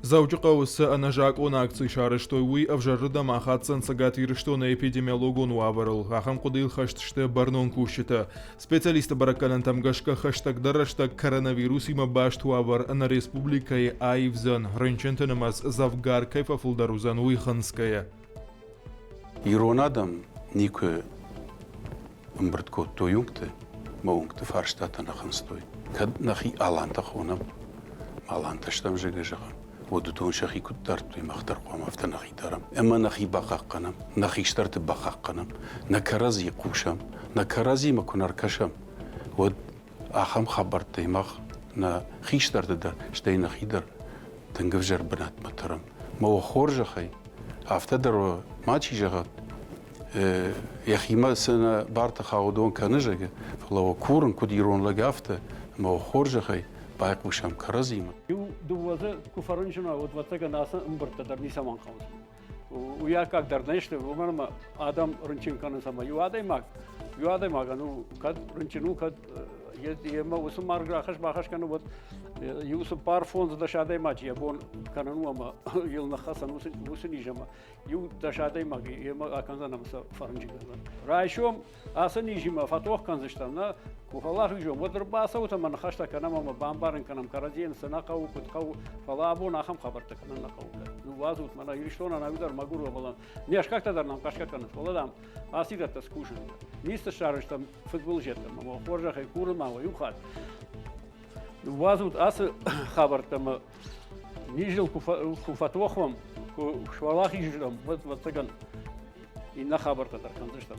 Завчуқауысы анажақ он акций шарыштой уи авжарыда махатсан сагатирыштона эпидемиологон уаварыл. Ахам қудил хаштышты барнон кушчыты. Специалисты баракканан тамгашка хаштагдараштаг коронавирус има башт уавар на республикай айвзан. Рынчентынымаз завгар кайфафулдарузан уиханская. Иронадам нике мбртко тоюнгте, моунгте фарштата наханстой. Кад нахи аланта хонам, аланта штам жегежахам. ودتون شخي كترت مختار قام أفتنا خي ترام أما نخي بقى قنم نخي اشترت بقى قنم نكرزي قوشم نكرزي ما كنا ركشم ود أخم خبرت مخ نا خي اشترت در شتي نخي در تنقفجر بنات مترم ما هو خورج خي أفتدر ما تشي جغت يا أخي ما سنة بارت خاودون كنجة فلو كورن كديرون لقافته ما هو خورج خي بايق وشام كرزيمة. دوازه كفرنجنا ودواتك ناسا امبرت در نيسا مان خاوز. ويا كاك در نشت ومرما آدم رنچين كان سما يوادي ماك انو كد رنچنو كد يما وسم مارغ خش باخش كانو ود يوسف بار فونز دشادي ماج يبون كانو ما يلنا خاصن وسني جما يو دشادي ماج يما كان نمس فرنجي رايشوم اسني جما فتوخ كان زشتنا كفلاح يجوم ودربا صوت من خشتا كنا ما بامبارن كنا كرزين سنقو كتقو فلابون اخم خبرتك كنا نقو وازوت منا يشتون انا بدر ماغور والله نيش как тогда нам кашка كنا والله اسيد تسكوشن نيست شارش там футбол جتم ما خورجه كور ما ويخات وازوت اس خبر там نيجل كفتوخم كشوالخ يجلم вот تگن إن خبرت در كنزشتم